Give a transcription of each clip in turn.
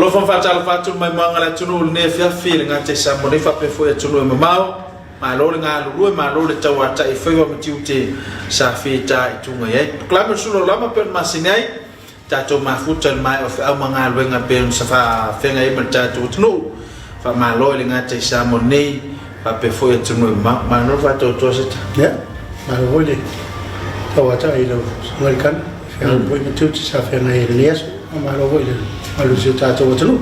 lo fa fatal fatu mai manga la tunu ne fia fil nga te sa mo ne fa pe fo ya tunu ma mau ma lo nga lu ma lo le tawa ta I fa wa mtiute sa fita itunga ye klama sulo lama pe masinai ta to ma futal mai of au manga lu nga pe sa fa fe nga e ta tu tunu fa ma lo le nga te sa mo ne fa pe fo ya tunu ma no fa to se ya ma lo le tawa ta I lo ngal kan fa po mtiute sa fe nga e les ma lo le Malu siya tato tulu.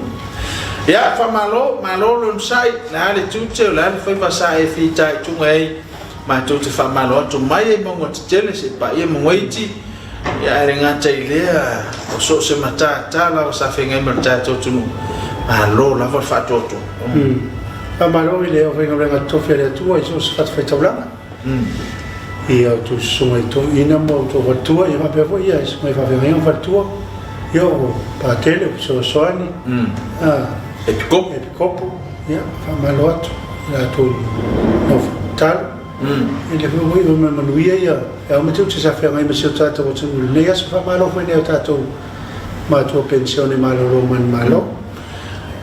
Ya, fa malo lun sai na le tuche la fa fa sai fi tai tungai ma tu te fa malo tu mai mo ngot tele se pa ye mo waiti ya renga tai le o so se mata ta la sa fe ngai mata to tunu malo la fa to to. Fa malo ile o venga venga to fere tu e so sa fa tabla. E o tu so e to ina mo to va tu e ma pe vo ia so mai fa venga fa tu. Yo pa tele so soani epikopo ya fa malot la tu no tal ele foi muito manuia ya o meu tio já fez mais meu tato o tio nem as fa malo foi ne tato ma tu pensione malo roman malo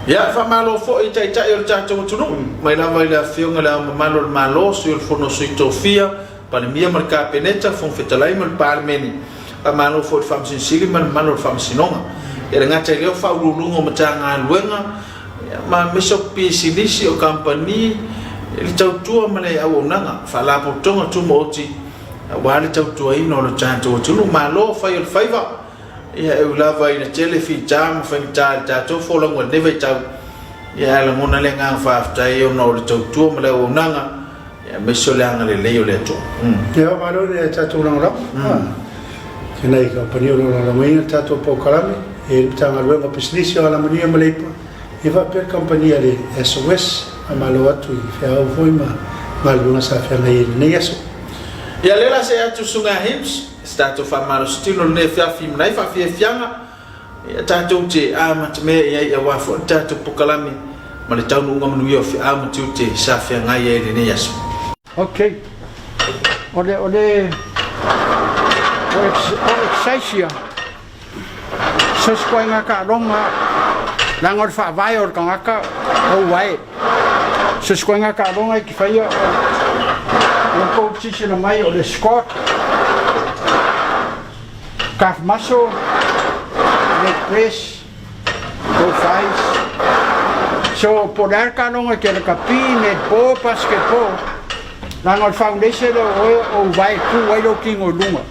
ya fa malo fo ita o tato tu no mai la fio ngala malo sul forno sitofia pa mia marca peneta fon fetalai mal parmeni malo fo fam sinsili man malo fam sinonga era ngata leo fa ulungo matanga luenga ma meso pisilisi o company il tautua male au nanga fa la potonga tu moti wale tautua ino lo chanto tu malo fa il faiva ya e lava ina tele fi jam fa ta to fo lo ngone ve tau ya la ngona le nga fa ta io no lo tautua male au nanga ya meso le anga le leo le to ya malo le tatu nanga Kenai company o la mai tato po kalame e tanga luenga business ala mania malepa e va per compagnia de SOS amalo atu e fa foi ma malunga sa fa nei neso ya lela se atu sunga hips stato fa malo stilo ne fa film nai fa fianga ya tato te amatme ya wa fo tato po kalame male tau nga manu yo fa amatu sa fa ngai ye ne yaso okay ode Excelsior se skoinga ka ronga langor fa vai or kanga o vai se skoinga ka ronga ki fai o ko chichi na mai o le Scott kaf maso le press o faz so poder ka ronga ke le kapine po basketball langor foundation o vai tu vai lo king o lunga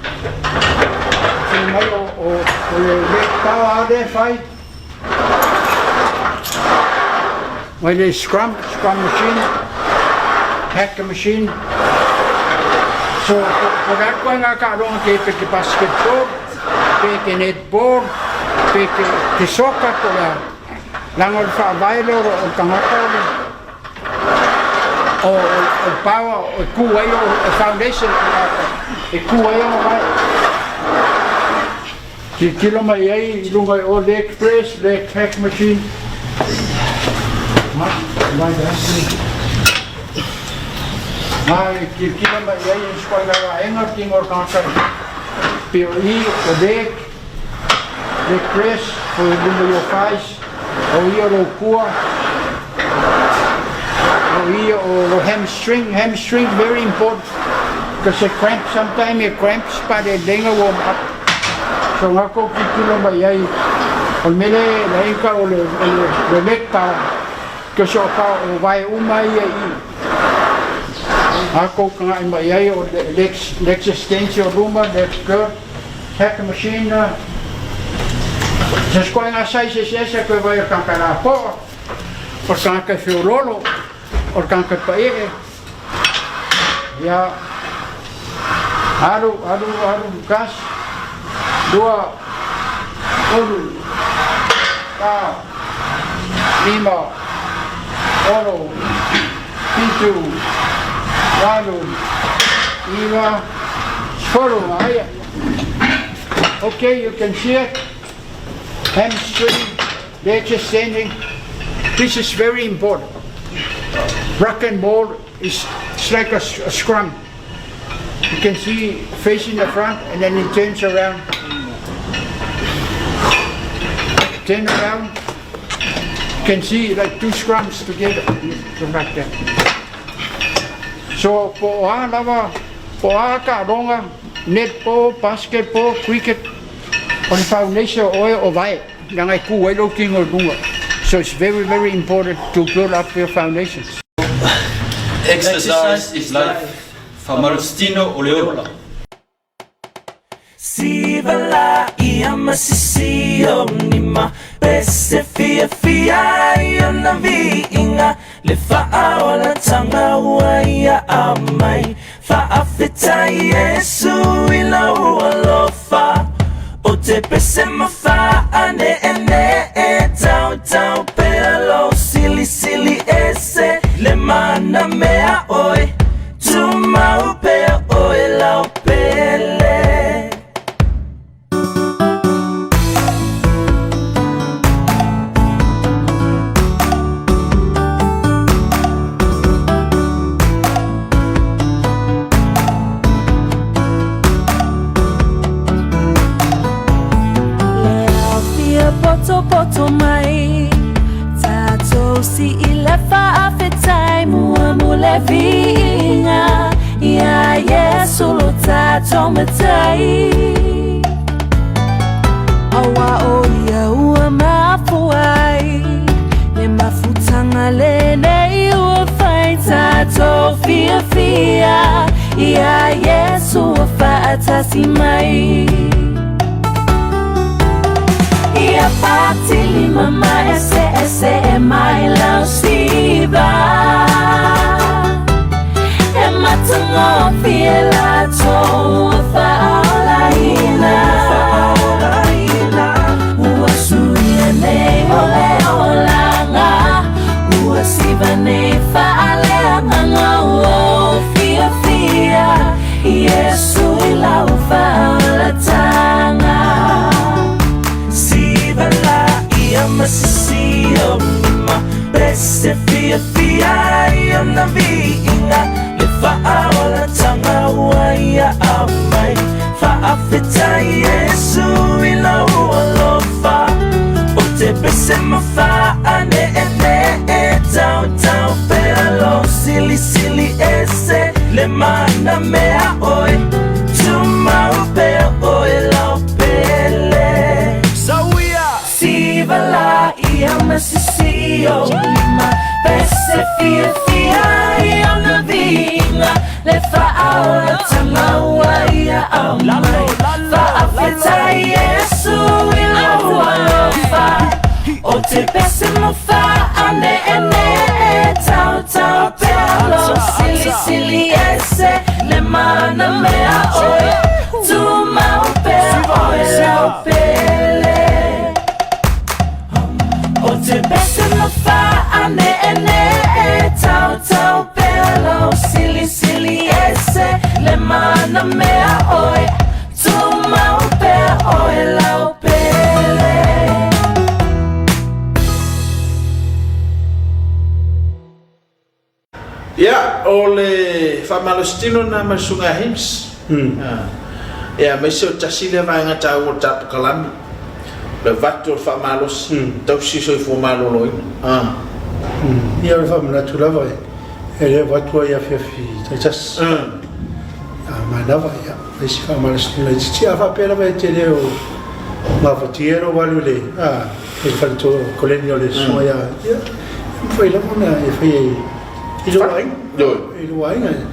mai o le tawa de fai mai le scrum machine hack machine so poder ko nga ka ron ke basketball ke netball ke soccer ko la langor fa bailo o kamata o power o kuwayo foundation e kuwayo mai kilo mai ai lunga o leg press leg hack machine mai kilo mai ai escola enga tingor kansa pio o leg press o lunga yo faz o io kua o hamstring very important because a cramp sometimes it cramps but it denga warm up so ngako kilo mai ai o mele laika o le lekta que so pa o vai umai ai ako kanga mai ai o lex extension room the skirt hack machine se skoinga sai se ko vai kankara po por kanka fiorolo or kanka pae ya aru gas dua olu ta lima olu pintu lalu lima solo aya okay you can see it hamstring leg extending this is very important rock and ball is like a scrum. You can see facing the front and then it turns around. Turn around. can see like 2 scrums together, just like that. So po lava, po ka ronga, netball, basketball, cricket, on the foundation oil of vai, ngai ku welo king or bunga. So it's very, very important to build up your foundations. Exercise is life. Famarustino Oleola. Sivala ia masisio nima pese fia ia vinga le faaola tanga ia amai faafeta Yesu ila ualofa o te pese mafa ane tau pelo sili ese le mana mea oi tu mau pe oi lau pele. Poto mai tato si ilefa afetai mule vinga ya Yesu lo tato metai awa o ya ua mafuai le mafutanga le nei ua fai tato fia ya Yesu fa atasi mai ia patili mama ese mai lau siva e matungo fiela to faolaina ua suia nei ole olanga ua siva nei faaleanga ua fia Yesu ilau faolatanga masisio ma pese fia ia na vinga le faaola tanga ia amai faafeta Yesu ila ualofa o te pese mafa ane tau pelo sili ese le mana mea oi tu mau pe oi lau pele Sivala ia masisio lima pese fia ia na vinga le faaola tanga ia amai faafeta Yesu ila ualofa o te pese mafa ane tau pelo sili ese le mana mea oi tu mau pe oi lau pele te pese mafa ane tau pelo sili ese le mana mea oi tu mau pe oi lau pele. Ya, ole famalostino na masunga hims. Ya, meso tasile vanga tau tap kalami. Le vato fa malos tau si so fo malo loin ia le famana tu lava ele vato ia fiafi tas manava ia le si famana stula ci ava pera vai te leo ma fatiero valule il fatto colegno le soia ia foi la mona e foi il wine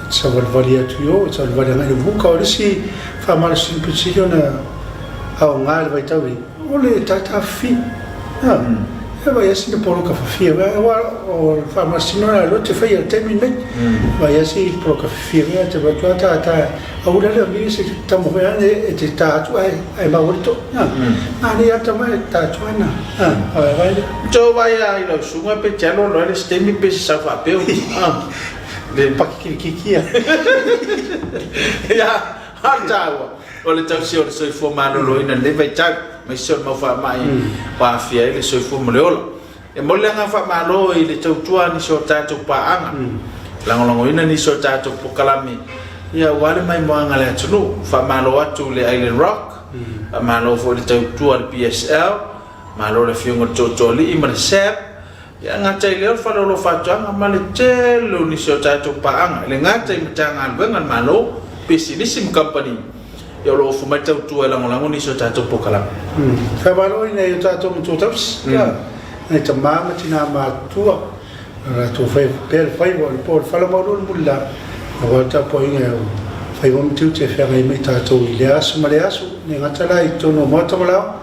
sa valia tu yo sa valia na buka o si famana simplicito na au ngal vai tawi ole tata fi e vai assim por o café o farmacino na lote foi até minuto vai assim por o café te vai tu tá agora le vi se tá morrendo e te tá tu ai ma volto ali até mais tá tu vai jo vai ai lo sunga pe chalo lo le stemi pe sa fa pe le pakiki ya hartawa ole tau si ole soi fo malo loina le vai tau mai soi mau fa mai pa fia le soi fo moleola e mole nga fa malo i le tau tua ni so tatu pa anga lango ina ni so tatu pokalami ia wale mai moanga le tunu fa malo atu le Island Rock malo fo le tau tua le PSL malo le fiunga choli I man sep ya ngatai le fa lo fa changa male chelo ni so cha paanga le ngatai mchanga bengan malo pesimism company ya lo fu mai tau tu la ngolango ni so cha pokala fa malo ina yo cha tu taps ya ai tama tina ma tua ra tu fa per fa por fa lo malo mulla wa ta po inga fai vom tu te fa mai ta tu ile asu male asu ni ngatala I to no mo to la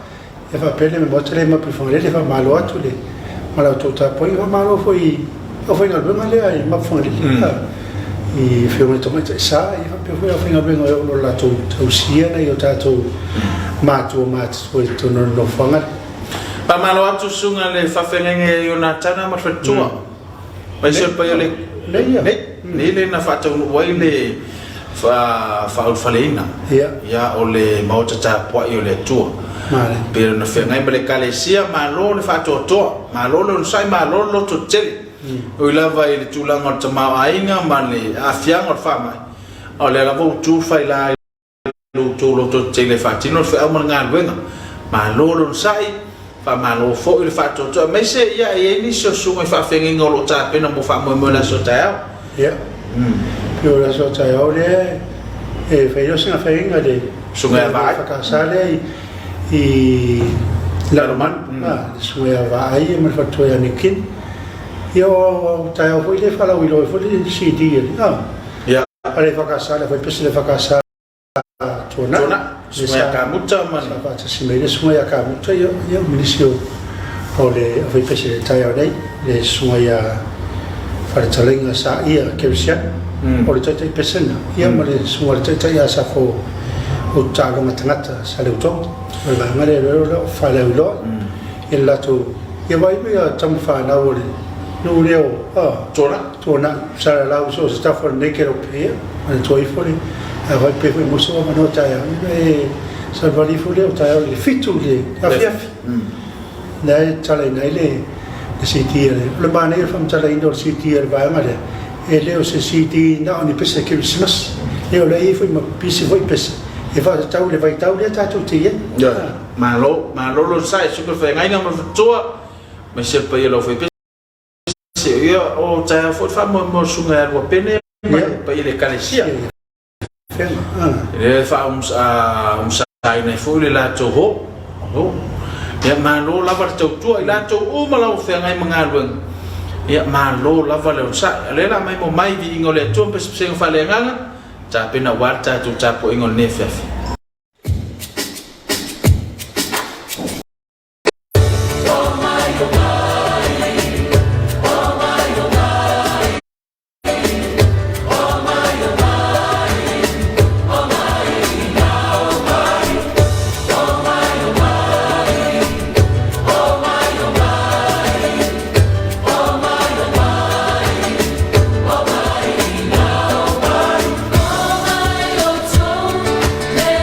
e fa pele me botre ma per fare le fa malo a tu le mala tu ta po inga malo foi ngal ben ale ai ma fo le I fiume to mai sa I fa pe foi ngal ben no la tu sia na yo ta tu ma tu to no fanga pa malo atu sunga le fa fengenge yo na tana ma fa tua mai se pa le le na fa tu wai le fa leina ya o le mauta ta po yo le tua pero na fe ngai bele kalesia malo le fa to malo le sai malo lo to tele o la vai le tula ngot ma ainga male afia ngot fa mai o le la vo tu fa la lo to tele fa tino fe au ngal wenga malo lo sai fa malo fo il fa to me se ya e ni so su fa fengi ngolo ta pena mo fa mo la so ta ya yo la so ta o le e fe yo sina fengi ngade su nga va fa ka sale I la roman su ya va ai me fa to ya nikin yo ta o le fa la wilo fo le CD ya ale fa ka sale fa pese le fa ka sale tona Semua kamuta man. Apa semua semua kamuta yo minisio oleh apa pese tayo dai le semua para talenga sa ia kebsia oleh tayo pese na ia male semua tayo sa fo utaga matangata sa leuto ba ngale lo fa leulo illa tu ia vai me tam fa na ole no leo tona sa la uso sta for nekero pe an toi fori vai pe foi muso ma no tayo e salvari fole o tayo le fitu le afiafi na tale na le siti le bana e fam tale indoor siti va male e le o siti na oni pese che Christmas e o lei foi ma pisi foi pese e fa tau le vai tau le ta tutti ya malo lo sai su che fai ngai ma tua ma se poi lo fai pese io o tayo fo fa mo sunga ro pene poi le calesia e fa sai nei fu le la to ho ya malo la va to tu la to o malo fe ngai mangalwen ya malo la va le sa le la mai mo mai vi ngole to pe se fa le nganga ta pena warta tu ta po ingol ne fe Let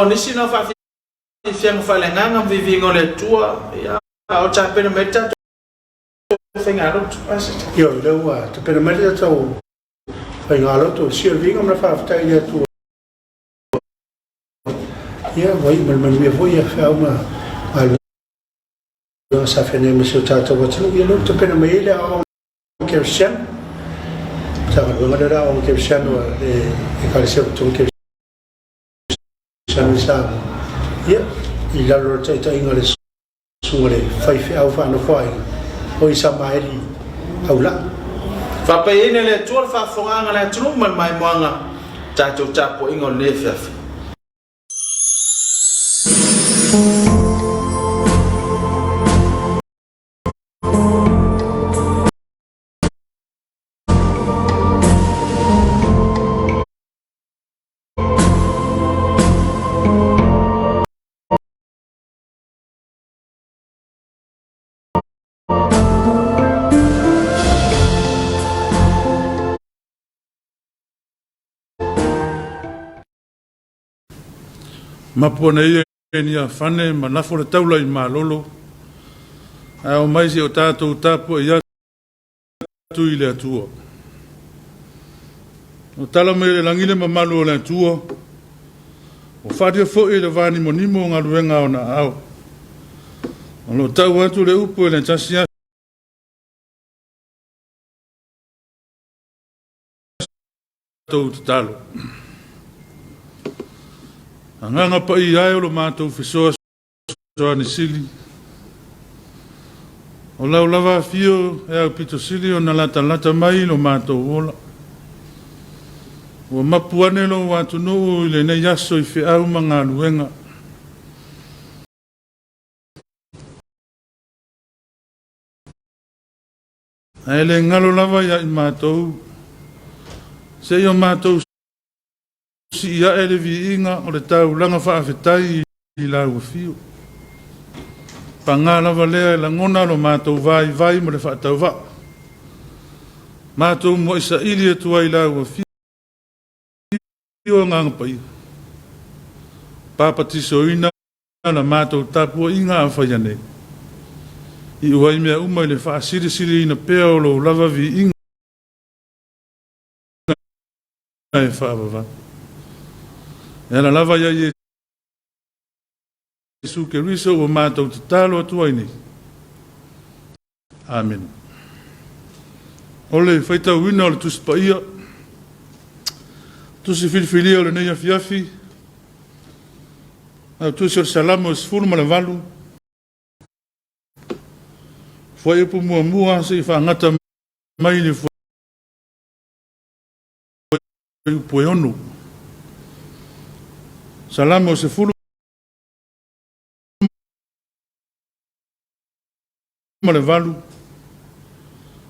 o nisi no fa fiang falenganga vivingo le tua ya o chapena meta fengaro yo le wa te pena meta tau fengaro to sirvinga na fa fta ia tu ya vai man me foi a fa uma al sa fene me so tata wa tu ia no te pena me ile o que sen sa va da o que sen o e ka se tu que sa ya il a lo tata inga le sungole fai fe au fa no fai o isa mai au la fa pe ine le tua fa fonga le tru mai moanga chacho chapo ingo le fefe Mapona ia ni a fane manafo le taula I malolo a o mai si o tātou tapo ia tu I le atua o tala me le langile mamalu o le atua o whadia fo I le vani monimo ngā ruenga o na au o lo tau atu le upo le tasia mātou te talo. Anganga pa I ai o lo mātou whisoa soa ni sili. O lau lava fio e au pito sili o na lata mai lo mātou ola. Ua mapuane lo watu nuu I le nei aso I whi au mga luenga. Ai le ngalo lava ia I mātou. Se I o mātou si ia e le vi inga o le tau langa whaafetai I lau fio. Panga lava lea la ngona lo mātou vai mo le whaatau wa. Mātou mo isa ili e tua I lau fio. Io ngang pai. Papa tisoina na mātou tapua inga a whaiane. I uai mea umai le wha siri ina pea o lo lava vi inga. E whaabava. E la lava ia Jesu ke riso o mātou te talo atua ini. Amen. Ole whaitau wina o le tuspa ia. Tusi filfilia o le nei afiafi. Au tusi o le salamo e sifuru ma le valu. Fwai upu mua se I whaangata mai ni fwai upu e onu. Salamo o sifuru ma le valu.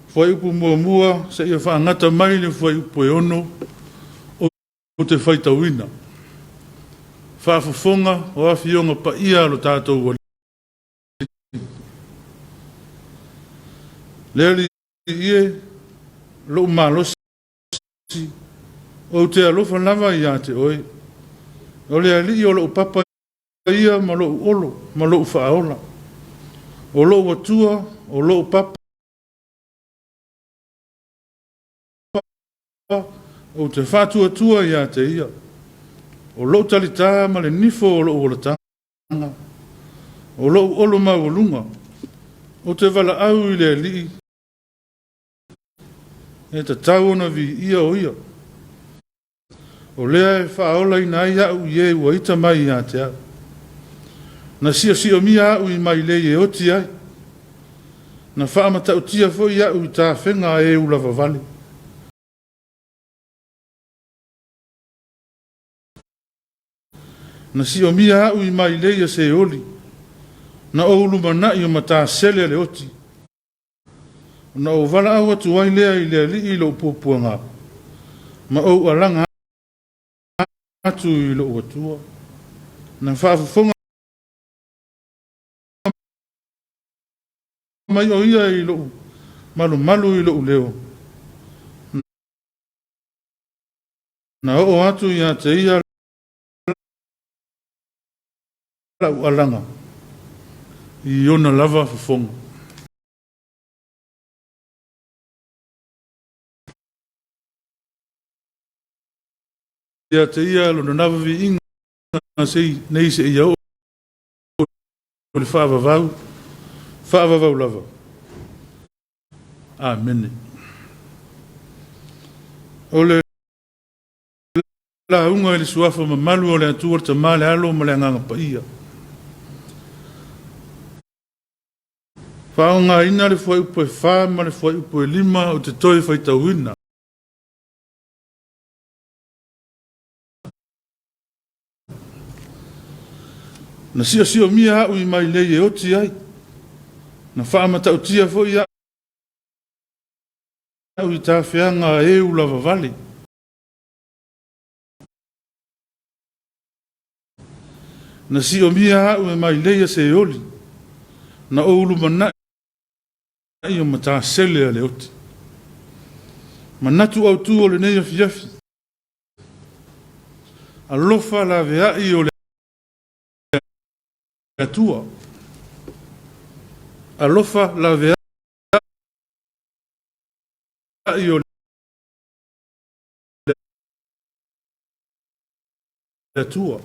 Fwai upu mua se I whaangata mai ni fwai upu e onu. O te whaitauina. Whaafafonga o awhionga pa ia lo tātou wali. Leali ie lo malosi o te alofa lava ia te oe. O le ali o lo papa ia ma lo olo, ma lo whaola. O lo watua, o lo papa. O te whātua ia te ia. O lo talita ma le nifo o lo olatanga. O lo olo mawalunga. O te wala au I le li. E te tauona vi ia o ia. O lea e whaola I nai au I e ua ita mai ia te au. Na si o mia au I mai le e oti ai. Na whaamata utia fo I au I tā whenga e ulawa vale. Na si o mia au I mai leia se oli. Na o ulu mana I o mata sele le oti. Na o vala au atu ai lea I lea li I lo pupua ngā. Ma o alanga atu I lo atua. Na whaafafonga mai o ia I lo malu I lo leo. Na o atu ia te ia lau alanga I ona lava fafonga. Ia te ia lo na nawa vi inga sei nei se ia o le whaavavau lava. Amen. O le la unga le suafa ma malu o le atua te male alo ma le anganga pa ia. Whaonga ina le fwai upo e wha ma le fwai upo e lima o te toi whaitauina. Na sio mia au I mai lei e oti ai. Na whaamata utia fo ia au I tā whianga e ulawa vale. Na sio mia au e mai leia se oli. Na o ulu mana I o mata sele a le oti. Manatu au tu o le neia fiafi. Alofa la vea I o le atua. Alofa la vea I o le atua.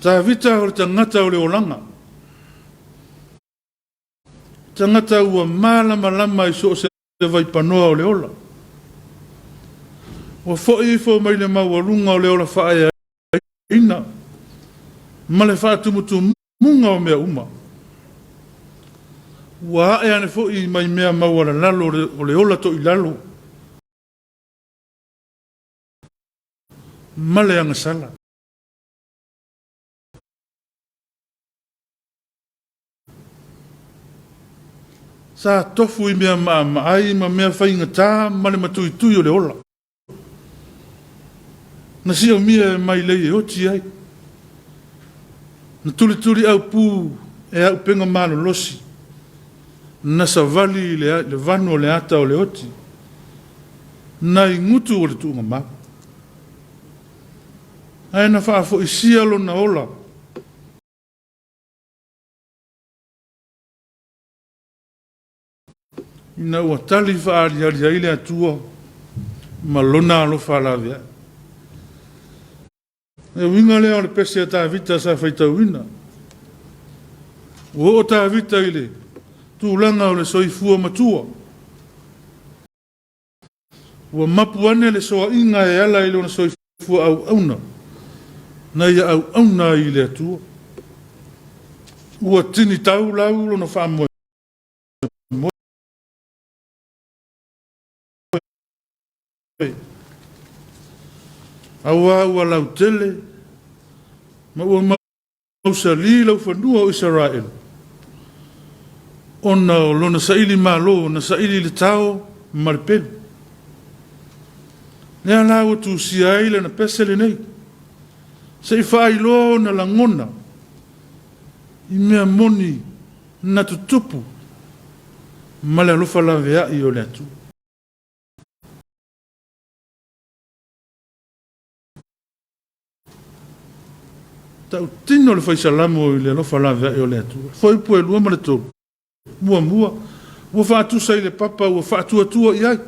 Ta vita o le tangata o le olanga. Tangata ua malama I so se vai panoa o le ola. O fo'i fo mai le maualunga o le ola whae ina. Ma le whaatumutu munga o mea uma. Ua e ane fo'i mai mea mauala lalo o le ola to i lalo. Ma le anga sala. Sa tofu i mea maai ma mea whainga tā ma le matui tui o le ola. Na si o mia mai lei e oti ai. Na tuli au pū e au penga malo losi. Na sa vali le vano le ata o le oti. Na i ngutu o le tuunga maa. Ai na whaafo i sialo na ola. Ina ua tali whaari ali aile atua. Ma lona alo whalawea. E winga lea o le pese a tā vita sa whaita wina. O tā vita ile. Tūlanga o le soifua matua. Ua mapu ane le soa inga e ala ile o na soifua au auna. Na ia au auna i le atua. Ua tini tau lau lo na whamoe. Awa ua lau tele. Ma ua mausali lau whanua o Israel. Ona o lona saili malo, na saili le tau maripelu. Lea lau tu siaile na pesele nei. Se i whai loa na langona. I mea moni na tutupu. Ma le alofa la vea i o le atu. Tau tino le whaisalamo i le alofa la vea i o le atu. Foi pue lua ma le tō. Mua. Ua whaatusa i le papa, ua whaatuatua i ai.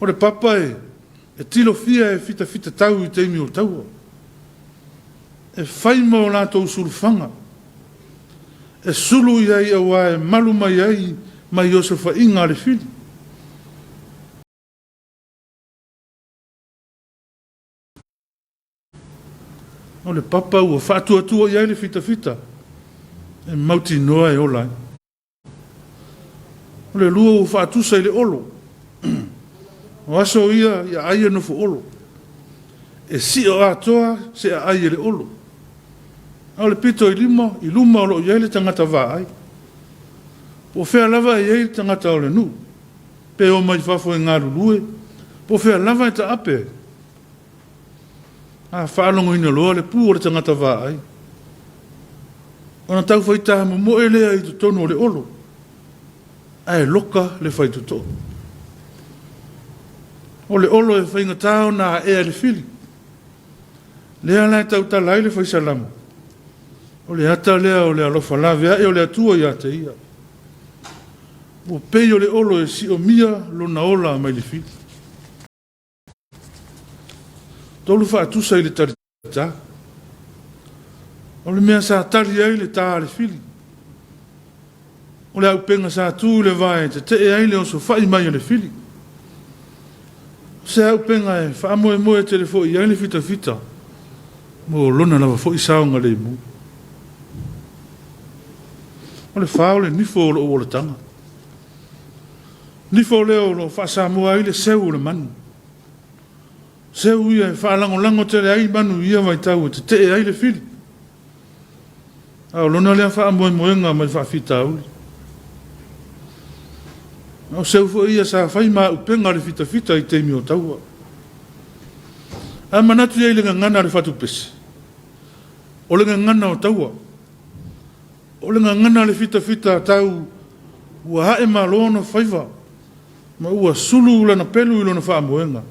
O le papa e tilo fia e fita tau i teimi o taua. E whaima o lātou surufanga. E sulu i ai awa e malu mai ai mai Iosefa inga le fili. O le papa ua whaatuatua i ai le fita. E mauti noa e ola. O le lua ua whaatusa i le olo. O aso ia aia no fo olo. E si o atoa se a aia le olo. Au le pito i luma o lo iai le tangata vā ai. Po whea lava i ai tangata o le nu. Pe o mai whafo e ngāru lue. Po whea lava i ta ape. A whaalongo ina loa le pū o le tangata vā ai. Ona tau whaita mo e lea i tu tonu o le olo. Ai loka le whaitu tō. O le olo e whainga tāo na ea le fili. Lea lai tau talai le whaisalamo. O le ata lea o le alofa lavea e o le atua i ate ia. O pei o le olo e si o mia lo na ola mai le fili. Tolu wha atusa i le tarita. O le mea sa tari ai le tā le fili. O le au penga sa tū le vai te e ai le o so whai mai o le fili. Se au penga e wha moe telefo i ai le fita. Mo lona lava fo i saunga le mu. O le whao le nifo o lo le tanga. Nifo leo lo wha sa mua ai le seu le manu. Seu ia e wha lango te le ai manu ia mai tau te e ai le fili. Au lona lea wha moenga mai wha fita auli. O seu fo ia sa whai maa upenga le fita i teimi o taua. A manatu ia i lenga ngana le whatu pese. O lenga ngana o taua. O lenga ngana le fita tau ua hae maa loona whaiva. Ma ua sulu ula na pelu ilo na wha moenga.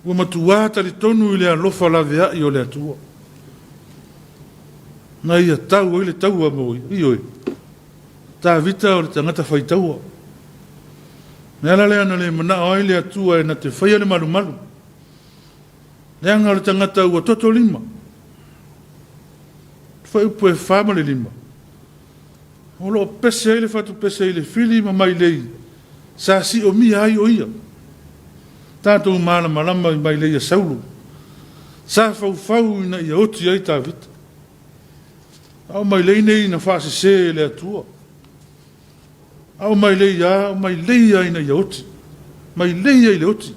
Ua matuata li tonu i lea lofa la vea i o lea tua. Na ia tau o ile taua mo i oi. Tā vita o le tangata whai taua. Nea lea na le mana o ile atua e na te whaia le malu. Nea ngā le tangata ua toto 5. Whai upo e whama le 5. O lo pese ile whatu pese ile fili ma mai lei. Sa si o mi ai o ia. tātou malama mai leia saulu. Sa fau ina ia oti ai tā vita. Au mai lei nei na whaase se le atua. Au mai leia ina ia oti. Mai leia i le oti.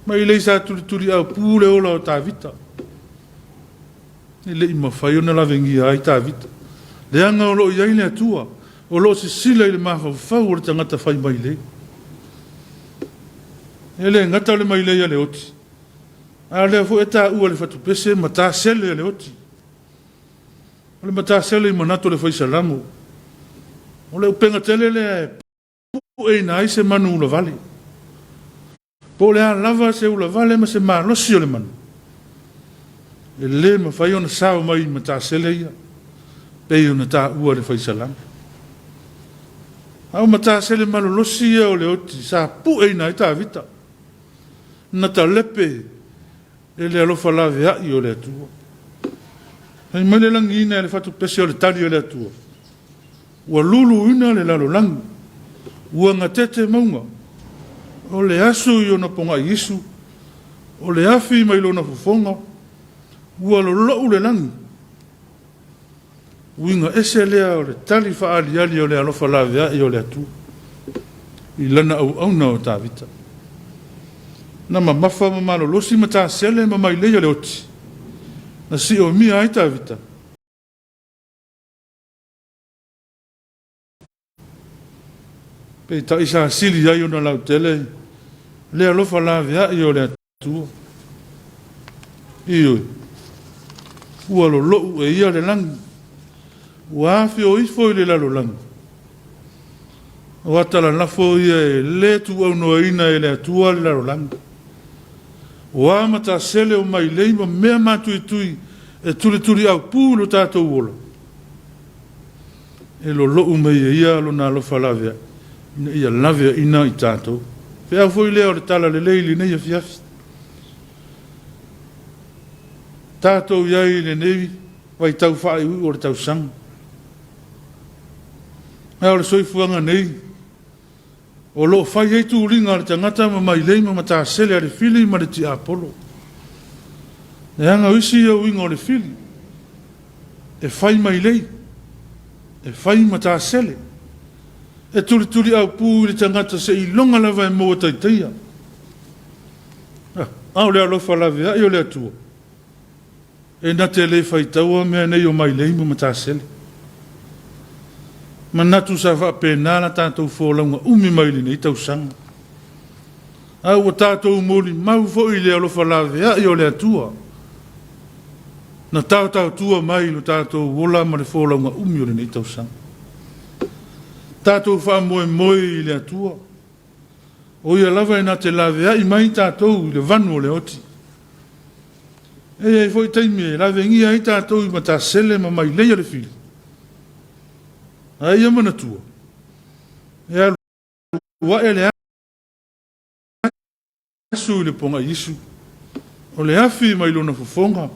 Mai lei sa turi au pūle ola o tā vita. I lei mawhai ona la vengia ai tā vita. Le anga o lo iai le atua. O lo se sila i le mawhau o le tangata whai mai lei. E le ngata le mai leia le oti. A le fu e tā ua le whatu pese ma tā sele le oti. O le ma tā sele i manato le whai salamu. O le upenga tele le pu e na se manu ula vale. Po le a lava se ula vale ma se ma losi o le manu. E le ma whai ona sao mai ma tā sele ia. Pei ona tā ua le whai salamu. Au ma tā sele manu losi ia o le oti. Sa pu e na i tā vita. Na ta lepe e le alofa lawe ai o le atua. Hei mai le langi ina le fatu pese o le tali o le atua. Ua lulu ina le lalo langi. Ua ngatete maunga. O le asu i ona ponga i isu. O le afi mai lona fufonga. Ua lo le langi. Uinga ese lea o le tali faali ali o le alofa lawe ai o le atua. I lana au na o tā vita. Na mafa malo losi mata sele ma mai leia le oti. Na si o mia ai tā vita. Pei ta isa sili ai ona lau tele. Le alofa lawe ai o le atua. Ioi. Ua lo e ia le langi. Ua afi o ifo i le lalo langi. Ua tala lafo ia e le tu au noa ina e le atua le lalo langi. Wa mata sele o mai leima mea matui tui e turi au pūlo tātou ola. E lo mei e ia lo nā lo whalawea. Ina ia lawea ina i tātou. Pea foi lea o le tala le leili nei a fiafi. Tātou iai le nevi wai tau whae ui o le tau sang. Hea o le soifuanga nei. O lo fai hei tu ringa le tangata ma mai leima ma tā sele a le fili ma le ti apolo. E anga uisi au inga o le fili. E fai mai lei. E fai ma tā sele. E turi au pū le tangata se i longa lava e mua taiteia. Au le alofa lawe ai o le atua. E na te le fai taua mea nei o mai leima ma tā sele. Manatu sa fa penala tātou fōlaunga umi maili nei tau sanga. Au o tātou mōli mau fo i le alofa lawe ai o le atua. Na tau tua mai lo tātou wola ma le fōlaunga umi o le nei tau sanga. Tātou wha moe i le atua. O ia lava e na te lawe ai mai tātou i le vanu o le oti. E foi taimi e lawe ngia i tātou i ma tā sele ma mai leia le fili. Ai ama tua. E a lua e le asu i le ponga isu. O le afi mai lona fufonga.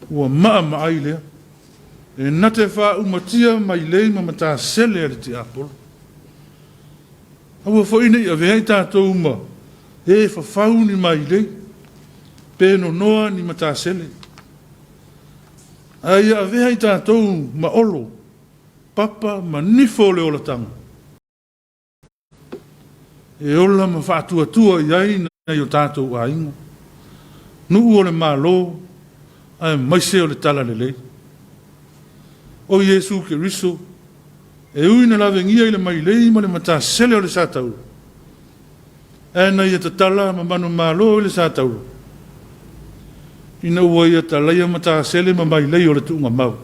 Ua maa ai lea. E nate wha umatia mai leima ma tā sele a le te apolo. Aua fo ina i a vehai tātou uma. E whafauni mai lei. Pēno noa ni ma tā sele. Ai a vehai tātou ma olo. Papa ma nifo le ola tanga. E ola ma whaatua iai na i o tātou a inga. Nuu o le malo, ai maise o le tala le lei. O Yesu ke riso, e uina la vengia i le mai lei ma le mata sele o le sātau. E na i a tatala ma manu malo o le sātau. Ina ua i a talaya mata sele ma mai lei o le tuunga mau.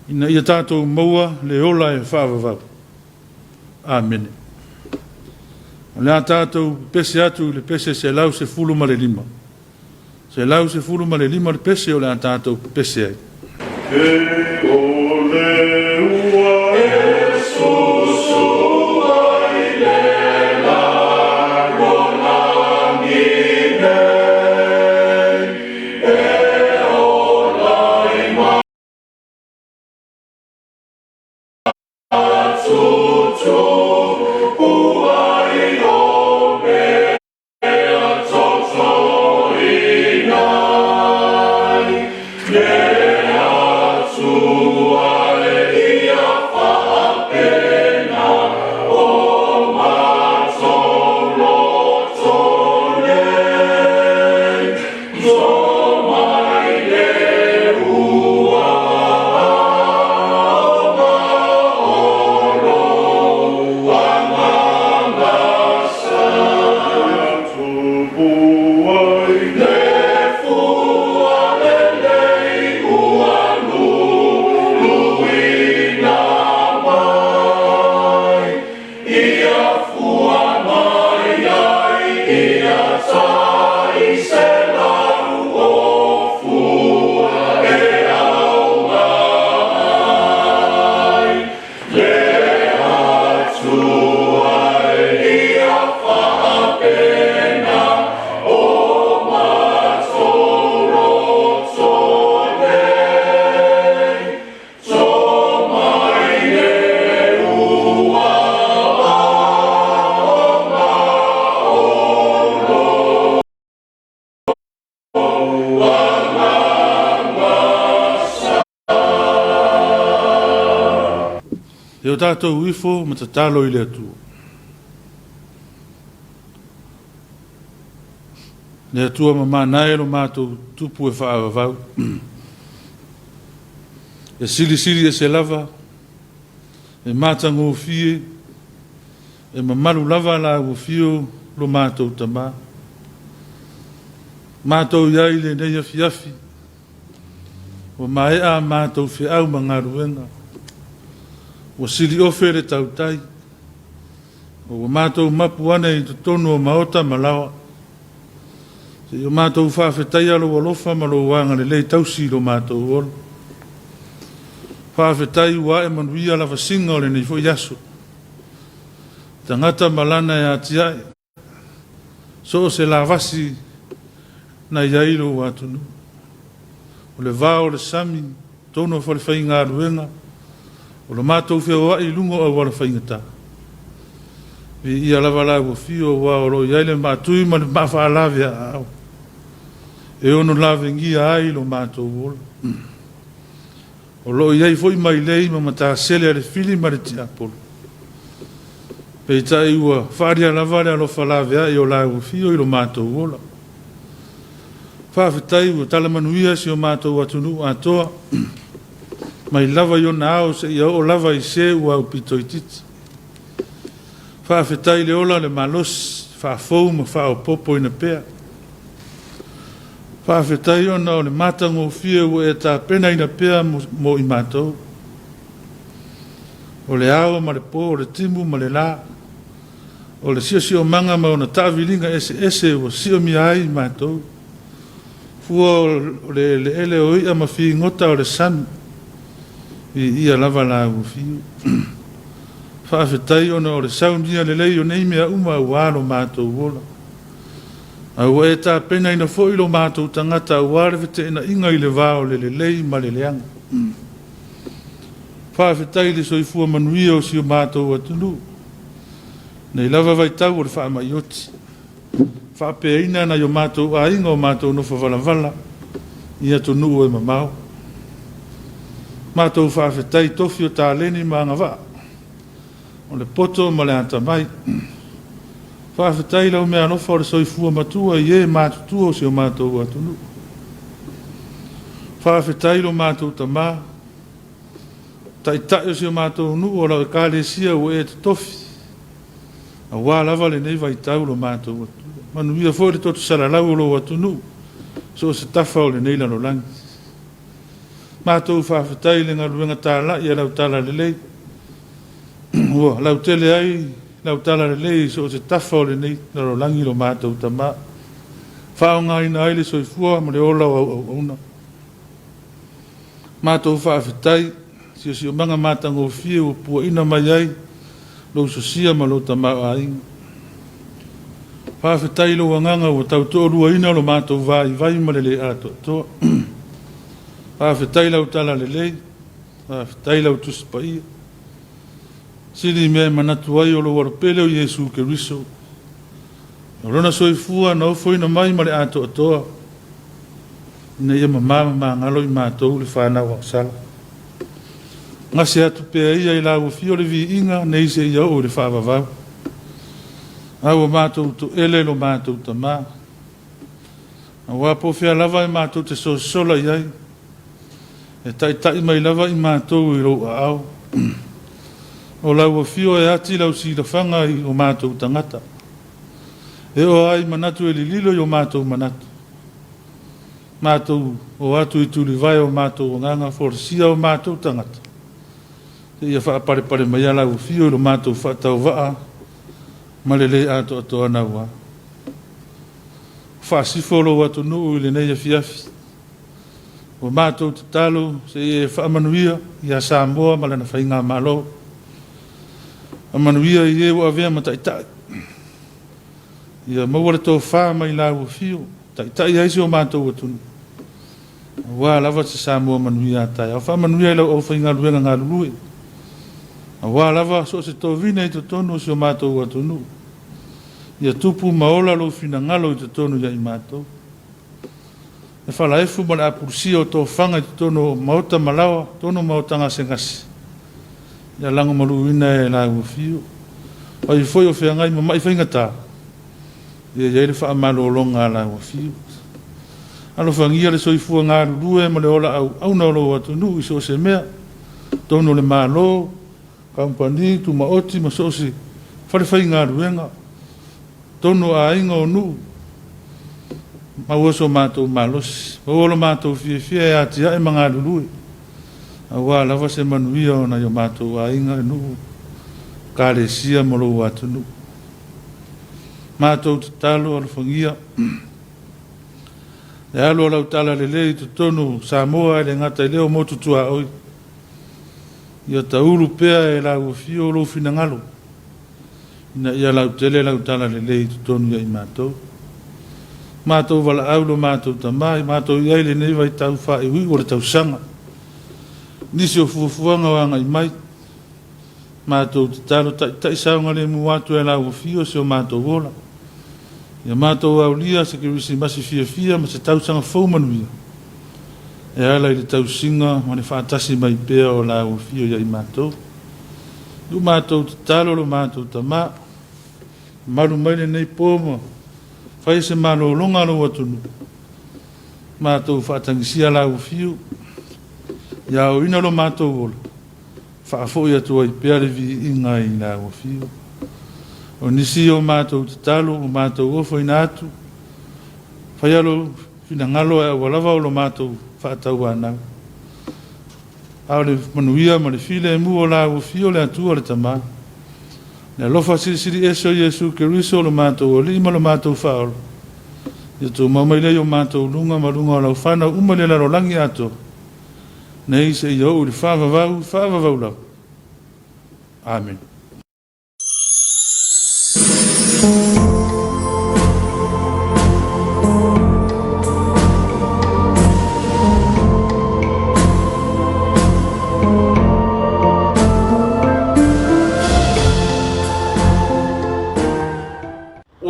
Ina ia tātou maua le ola e whaavavau. Amen. Le a tātou pese atu le pese se lau se fulu ma le lima. Se lau se fulu ma le lima le pese o le a tātou pese ai. E o le ua e susu ai le lago langi nei. E o laima atutu uai o E o tātou uifo ma tatalo i le atua. Le atua ma manae lo mātou tupu e whaavavau. E sili e se lava, e mātango fie, e mamalu lava la ufio lo mātou tamā. Mātou iai le nei afi, o mai a mātou fi au mangaruenga, o sili ofere tautai, o mātou mapuane i tono o maota malawa, se o mātou whawhetai alo alofa malo wanga le lei tausi lo mātou olo. Whawhetai ua e manuia la wasinga o le nei fo yaso. Tangata malana e atiai, so se la vasi na iailo watunu. O le vao le sami, tono fa le whainga aruenga, o le mātou whia i lungo au wala whaingata. Vi ia lava la fio wa o lo iaile mātui ma le mawha alawea au. E ono lawe ngia ai lo mātou ola. O lo iai foi mai lei ma mata sele ale fili ma le ti apolo. Pe tai ua wharia lava le alo whalawea i o la fio i lo mātou ola. Whawhetai ua talamanuia si o mātou atunu atoa. Mai lava i o na ao se ia o lava i se ua upito i titi. Whawhetai le ola le malos, whawhou ma whaopopo ina pea. Whawhetai o na o le matango fia ua e tā pena ina pea mo i mātou. O le ao ma le po, o le timu ma le la. O le sio manga ma o na tāwilinga ese ua sio mi ai i mātou. Fua o le ele o ia ma fi ngota o le sanu. I ia lava la u fiu. Whawhetai o na o le saundia le lei o nei mea uma ualo mātou wola. Au e tā pena ina fo ilo mātou tangata uare vete ina inga i le vao le lei ma le leanga. Whawhetai le soifua manuia o si o mātou atunu. Nei lava vai tau o le wha mai oti. Whapeina na yo mātou a inga o mātou no whawalavala. Ia tonu o e mamau. Mātou whawhetai tofi o tā leni ma ngā wā. O le poto ma le anta mai. Whawhetai lau mea nofa o le soifua matua i e mātutua o si o mātou atunu. Whawhetai lo mātou tamā. Tai o si o mātou nu o lau e kāle sia o e te tofi. A wā lava le nei vai tau lo mātou atunu. Manuia fo le totu saralau o lo atunu. So se tafa o le nei lano langi. Mātou whawhetai le ngaruenga tāla i a lau tāla le lei. Ua, lau tele ai, lau tāla le lei, so se tafa o le nei, naro langi lo mātou tamā. Whao ngā ina aile so i fua, ma le ola au una. Mātou whawhetai, si o manga mātango fie, o pua ina mai ai, lo so sia ma lo tamā a inga. Whawhetai lo wanganga o tau tō rua ina lo mātou vai ma le le ato toa. Whawhetai lau tala le lei, whawhetai lau tusipaia. Siri mea manatu ai o lo warapele o Yesu ke riso. O rona soifua na ofo ina mai ma le ato atoa. Ina ia mamama ngalo i mātou le whanau a sala. Ngase atu pea ia i lau fio le vi inga nei se ia o le whaavavau. Au o mātou to ele lo mātou tamā. A wapo fea lava i mātou te sola iai. E tai mai lava i mātou i roa au. O lau a fio e ati lau si la whanga i o mātou tangata. E o ai manatu e li lilo i o mātou manatu. Mātou o atu i tuli vai o mātou o nganga forsia o mātou tangata. Te ia wha pare mai ala o fio i o mātou whatau waa. Malele ato ato ana wa. Whasifolo atu nuu i le nei a fiafi. O mātou te talo se e whaamanuia i a Samoa ma lana whainga malo. A manuia i e wa avea ma taitai. I a mawara tō wha mai la ua fio. Taitai aisi o mātou atunu. Wa lava te Samoa manuia atai. A whaamanuia i lau o whainga ruenga ngā lului. A wa lava so se tō vina i te tonu si o mātou atunu. I a tupu maola lo fina ngalo i te tonu ia i mātou. E whala efu ma le apurusia o tō whanga i te tono maota malawa, tono maota ngase ngase. ya langa maluina e la ufio o i foi o fe ngai mai fainga ta ia le fa malo longa la ufio alo fangia le soifu nga lue ma le ola au na lo atu nu so se mea tono le malo company tu ma oti ma so si fa fainga luenga tono a ingo nu ma woso mato malos o lo mato fie ati e manga lue awa lava se manuia ona yo mato a inga nu kare sia mo lo atu nu mato talo al fangia e alo lau tala le lei tu tonu Samoa le ngata leo motu tua oi ia tauru pea e lau fio lo fina ngalo ina ia lau tele lau tala le lei tu tonu ia i matou wala aulo matou tamai matou iai le nei vai tau wha e hui o le tau sanga nisi o fuafuanga wanga i mai matou te talo tai saunga le muatu e lau fio se o matou wola ia matou au lia se kirisi masi fia ma se tau sanga fau manuia e ala i le tau singa ma le whaatasi mai pea o lau fio ia i matou lu matou te talo lo matou tama malu mai le nei poma fai se malo longa lo atunu matou whaatangisia lau fio ia o ina lo matou wola whaafo ia tua i pea le vi inga i lau fio o nisi o matou te talo o matou ofo ina atu fai alo fina ngalo e walava o lo matou whaatau anau ao le manuia ma le file e mu o lau fio le atu o le tama le lofa siri eso Yesu Keriso lo matou o lima lo matou whaolo ia tō mamaile o matou lunga ma lunga o lau whana umale la rolangi ato nei se ia o le whaavavau lau Amen.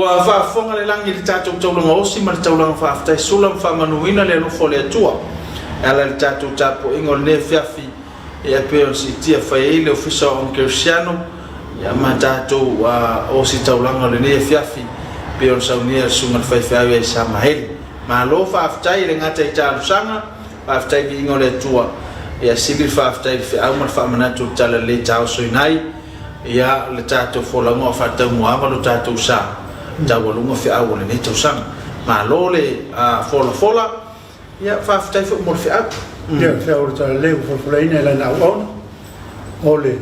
Wa whaafonga le langi le tātou taulanga osi ma le taulanga whaaftai sulam whaamanuina le anofo le atua ala le tātou tāpo ingo le fiafi e apeo si tia whae le ofisa o Kersiano ia ma tātou osi taulanga le ne fiafi peo saunia sunga le whaiwhau e sa maheri ma lo whaaftai le ngata i tālusanga whaaftai vi ingo le atua ia sili whaaftai le whiau ma le whaamanatu tala le tāo soinai ia le tātou wholango a whaatau muama lo tātou sa tawalunga fi au le neto sang ma lole fola ya faftai fo mo fi au ya fa o ta le fola ina la na on ole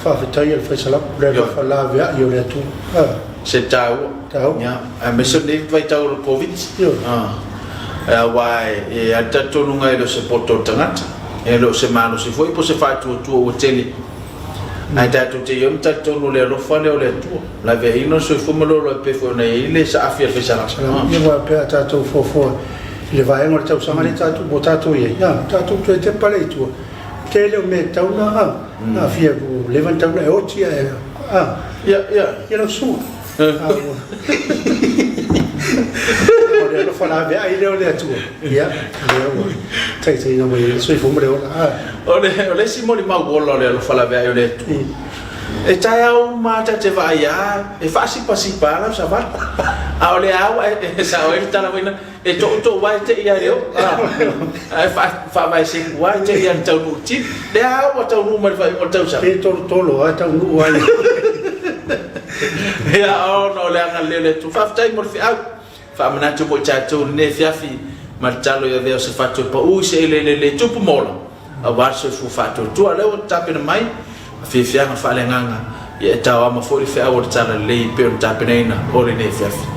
faftai el fesala le fa la via io le tu se tau ya a me so ne vai tau le covid wai e ata tonunga e lo se poto tangata e lo se malo se foi po se fa tu o tele ai tatu te yom tatu le lo fale o le tu la veino so fumolo lo pe fo nei le sa afia fe sala ni wa pe tatu fo le vai ngor tau sama le tatu botato ye ya tatu te pale tu te le me tau na afia bu levanta le oti ya lo su lo fala ve ai le tu ya tai no me so fumolo ole simoli ma golo le lo fala ve ai le tu e tai au ma te vai ya e fasi pasipa la sa va a ole au e sa o ita la vina e to vai te ia yo ai fa vai se vai te ia tau nu ti le au tau nu ma vai o tau sa e to lo tau nu ai ya o no le anga le tu fa tai mo fi au fa mana tu mo chato ne fiafi martalo ya veo se fatto pa u se le tu mola a warso fu fatto tu ale o tapena mai fi fianga fa le nganga e tawa ma fo le fa o tala le pe tapena ina o le ne fiafi